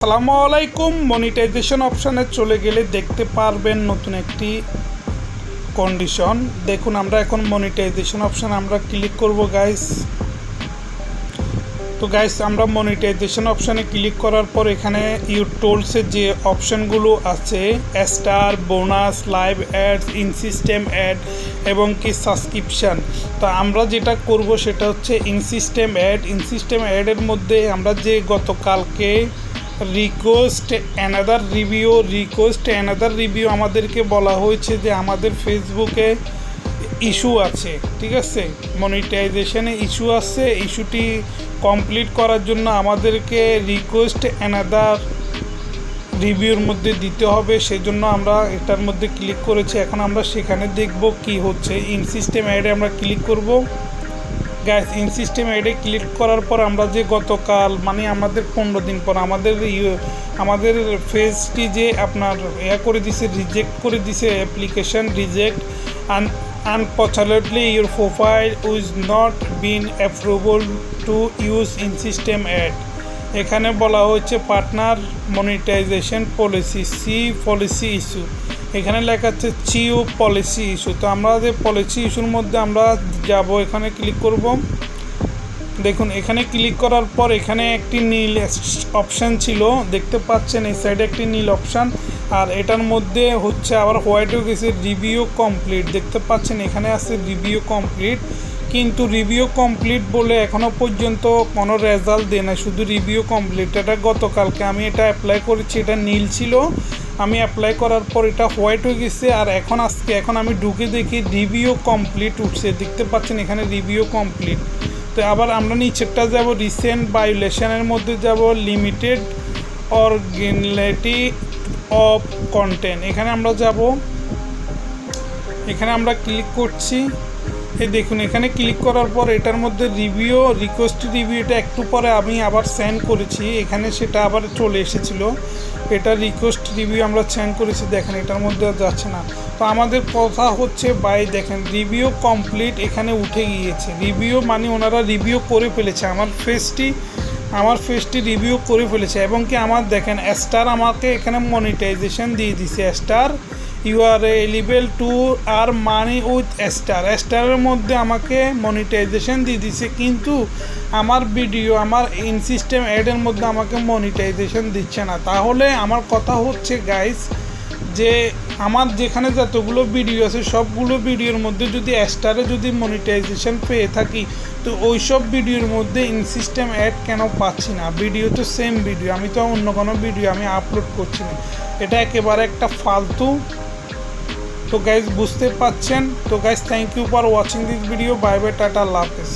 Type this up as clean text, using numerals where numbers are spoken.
আসসালামু আলাইকুম। মনিটাইজেশন অপশানে চলে গেলে দেখতে পারবেন নতুন একটি কন্ডিশন। দেখুন, আমরা এখন মনিটাইজেশন অপশানে আমরা ক্লিক করব গাইস। তো গাইস, আমরা মনিটাইজেশন অপশানে ক্লিক করার পর এখানে ইউটোলসের যে অপশানগুলো আছে, star, bonus, live ads, in system ad এবং কি সাবস্ক্রিপশান। তো আমরা যেটা করব সেটা হচ্ছে in system ad. In system অ্যাডের মধ্যে আমরা যে গতকালকে রিকোয়েস্ট অ্যানাদার রিভিউ আমাদেরকে বলা হয়েছে যে আমাদের ফেসবুকে ইস্যু আছে, ঠিক আছে, মনিটাইজেশনে ইস্যু আছে। ইস্যুটি কমপ্লিট করার জন্য আমাদেরকে রিকোয়েস্ট অ্যানাদার রিভিউর মধ্যে দিতে হবে। সেজন্য আমরা এটার মধ্যে ক্লিক করেছি। এখন আমরা সেখানে দেখব কি হচ্ছে। ইন সিস্টেম অ্যাডে আমরা ক্লিক করব গাইস। ইন সিস্টেম অ্যাডে ক্লিক করার পর আমরা যে গতকাল মানে আমাদের 15 দিন পর আমাদের ফেজটি যে আপনার করে দিছে, রিজেক্ট করে দিছে, application reject, unfortunately your profile is not been approved to use in system ad। এখানে বলা হচ্ছে partner monetization policy policy issue. এখানে লেখা আছে চিও পলিসি ইস্যু। তো আমরা যে পলিসি ইস্যুর মধ্যে আমরা যাব, এখানে ক্লিক করব। দেখুন, এখানে ক্লিক করার পর এখানে একটি নীল অপশান ছিল, দেখতে পাচ্ছেন এই সাইডে একটি নীল অপশান, আর এটার মধ্যে হচ্ছে আবার হোয়াইট হয়ে গেছে রিভিউ কমপ্লিট। দেখতে পাচ্ছেন এখানে আছে রিভিউ কমপ্লিট, কিন্তু রিভিউ কমপ্লিট বলে এখনও পর্যন্ত কোনো রেজাল্ট দেয় না, শুধু রিভিউ কমপ্লিট। এটা গতকালকে আমি এটা অ্যাপ্লাই করেছি, এটা নীল ছিল, আমি অ্যাপ্লাই করার পর এটা হোয়াইট হয়ে গেছে। আর এখন আমি ঢুকে দেখি রিভিউ কমপ্লিট উঠছে, দেখতে পাচ্ছেন এখানে রিভিউ কমপ্লিট। তো আবার আমরা নিচেরটা যাব, রিসেন্ট ভায়োলেশনের মধ্যে যাব, লিমিটেড অরিজিনালিটি অফ কন্টেন্ট। এখানে আমরা যাব, এখানে আমরা ক্লিক করছি। এই দেখুন, এখানে ক্লিক করার পর এটার মধ্যে রিভিউ রিকোয়েস্ট রিভিউ, এটা একটু পরে আমি আবার সেন্ড করেছি, এখানে সেটা আবার চলে এসেছিল। এটা রিকোয়েস্ট রিভিউ আমরা সেন্ড করেছি, দেখেন এটার মধ্যে যাচ্ছে না। তো আমাদের কথা হচ্ছে ভাই, দেখেন রিভিউ কমপ্লিট এখানে উঠে গিয়েছে। রিভিউ মানে ওনারা রিভিউ করে ফেলেছে, আমার ফেসটি রিভিউ করে ফেলেছে। এবং কি আমার দেখেন স্টার আমাকে এখানে মনিটাইজেশন দিয়ে দিছে, star you are eligible to earn money with স্টারের মধ্যে আমাকে মনিটাইজেশন দিয়ে দিছে, কিন্তু আমার ভিডিও আমার ইন সিস্টেম অ্যাডের মধ্যে আমাকে মনিটাইজেশন দিচ্ছে না। তাহলে আমার কথা হচ্ছে গাইস, যে আমার যেখানে যতগুলো ভিডিও আছে সবগুলো ভিডিওর মধ্যে যদি স্টারে যদি মনিটাইজেশন পেয়ে থাকি, তো ওই সব ভিডিওর মধ্যে ইন সিস্টেম অ্যাড কেন পাচ্ছি না? ভিডিও তো সেম ভিডিও, আমি তো অন্য কোনো ভিডিও আমি আপলোড করছি না। এটা একেবারে একটা ফালতু। তো গাইজ বুঝতে পাচ্ছেন। তো guys, thank you for watching this video. Bye bye, tata, আল্লাহ হাফেজ।